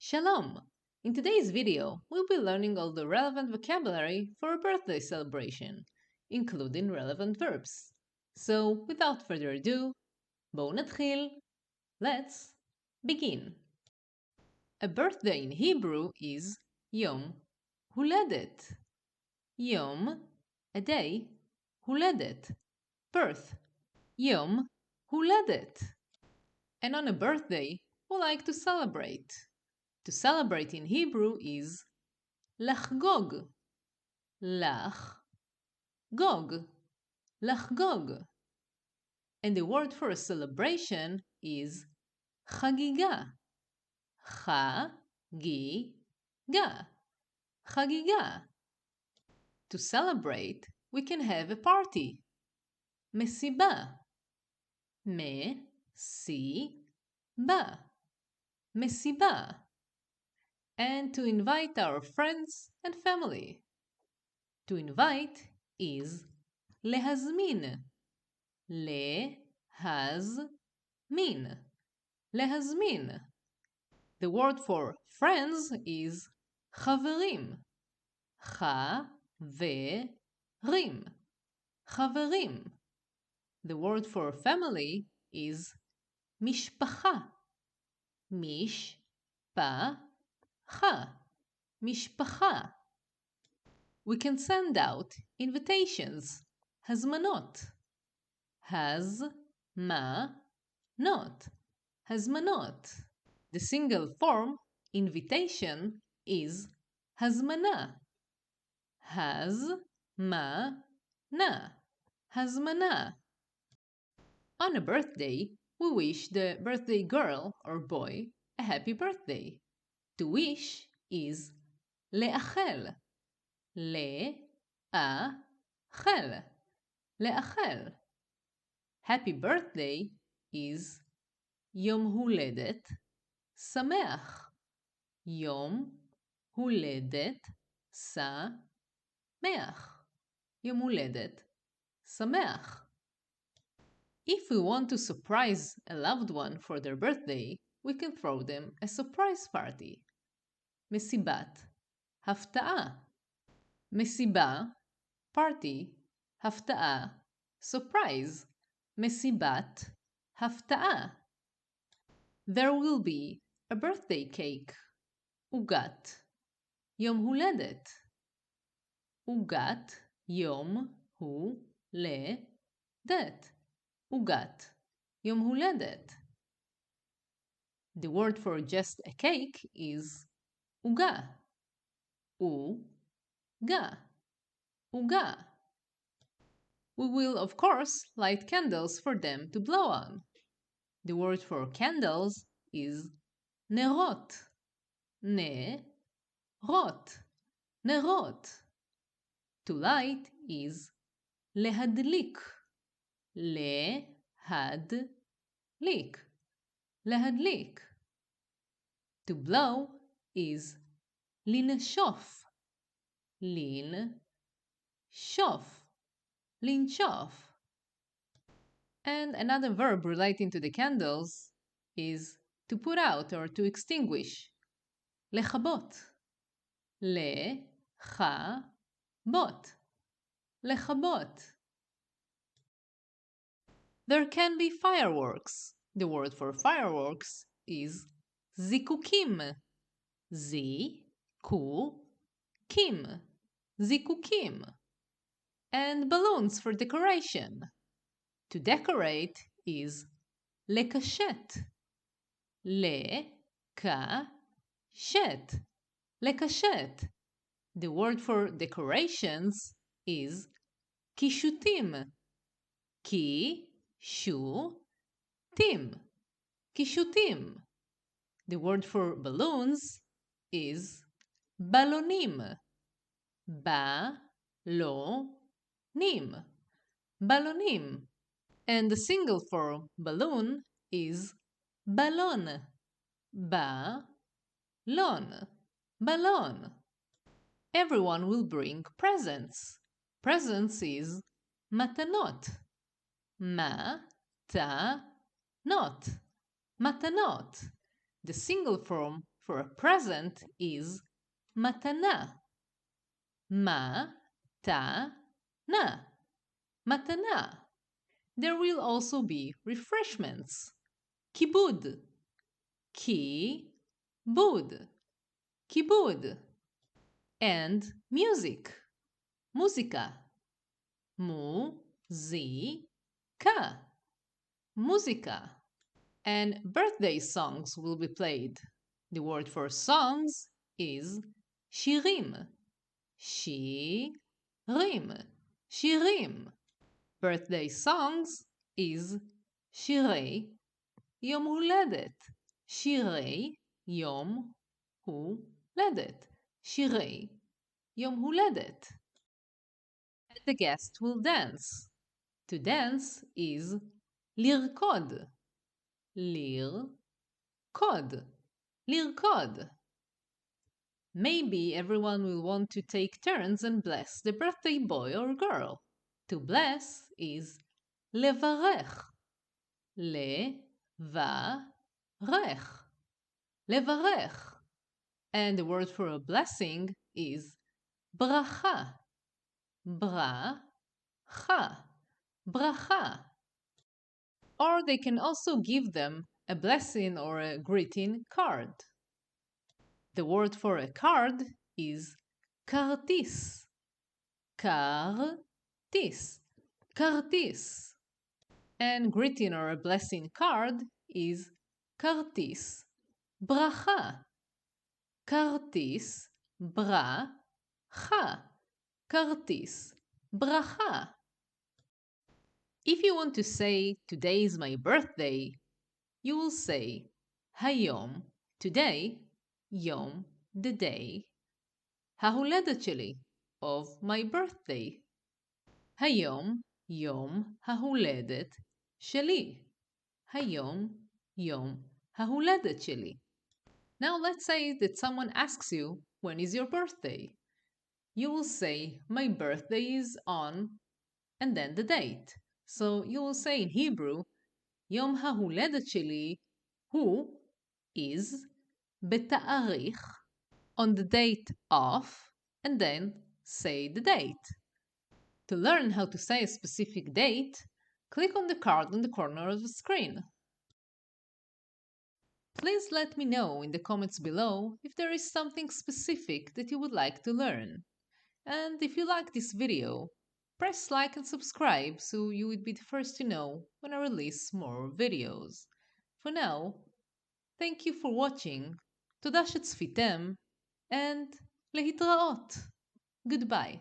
Shalom! In today's video, we'll be learning all the relevant vocabulary for a birthday celebration, including relevant verbs. So, without further ado, בואו נתחיל. Let's begin. A birthday in Hebrew is Yom Huledet. Yom, a day, Huledet, birth. Yom Huledet. And on a birthday, we like to celebrate. To celebrate in Hebrew is לחגוג. לחגוג. לחגוג. And the word for a celebration is חגיגה. חגיגה. חגיגה. To celebrate, we can have a party. מסיבה. מסיבה. מסיבה. And to invite our friends and family. To invite is להזמין. להזמין. להזמין. The word for friends is חברים. חברים. חברים. The word for family is משפחה. משפחה. משפחה. We can send out invitations. הזמנות. הזמנות. הזמנות. The single form invitation is הזמנה. הזמנה. הזמנה. On a birthday, we wish the birthday girl or boy a happy birthday. To wish is לאחל. לאחל. לאחל. Happy birthday is יום הולדת שמח. יום הולדת שמח. יום הולדת שמח. If we want to surprise a loved one for their birthday, we can throw them a surprise party. מסיבת הפתעה. מסיבה, party, הפתעה, surprise. מסיבת הפתעה. There will be a birthday cake. עוגת יום הולדת. עוגת יום הולדת. עוגת יום הולדת. The word for just a cake is עוגה. עוגה. עוגה. We will, of course, light candles for them to blow on. The word for candles is נרות. נרות. נרות. To light is להדליק. להדליק. להדליק. To blow is לנשוף. לנשוף. לנשוף. And another verb relating to the candles is to put out or to extinguish. לכבות. לכבות. לכבות. There can be fireworks. The word for fireworks is זיקוקים. זיקוקים. זיקוקים. And balloons for decoration. To decorate is לקשט. לקשט. לקשט. The word for decorations is קישוטים. קישוטים. קישוטים. The word for balloons is בלונים. בלונים. בלונים. And the single form balloon is בלון. בלון. בלון. Everyone will bring presents. Presents is מתנות. מתנות. מתנות. The single form for a present is matana. Ma-ta-na. Matana. There will also be refreshments. Kibud. Ki-bud. Kibud. And music. Música. Mu-zi-ka. Música. And birthday songs will be played. The word for songs is shirim. Shirim. Shirim. Birthday songs is shirei yom huledet. Shirei yom huledet. Shirei yom huledet. And the guest will dance. To dance is lirkod. Lirkod. Lirkod. Maybe everyone will want to take turns and bless the birthday boy or girl. To bless is levarech. Levarech. Levarech. And the word for a blessing is bracha. Bracha. Bracha. Or they can also give them a blessing or a greeting card. The word for a card is kartis. Kartis. Kartis. And greeting or a blessing card is kartis bracha. Kartis bracha. Kartis bracha. If you want to say today is my birthday, you will say hayom, today, yom, the day, ההולדת שלי, of my birthday. היום, יום ההולדת שלי. היום, יום ההולדת שלי. Now let's say that someone asks you, when is your birthday? You will say, my birthday is on, and then the date. So you will say in Hebrew, יום ההולדת שלי הוא is בתאריך, on the date of, and then say the date. To learn how to say a specific date, click on the card in the corner of the screen. Please let me know in the comments below if there is something specific that you would like to learn. And if you like this video, press like and subscribe so you would be the first to know when I release more videos. For now, thank you for watching, תודה שצפיתם, and להתראות. Goodbye.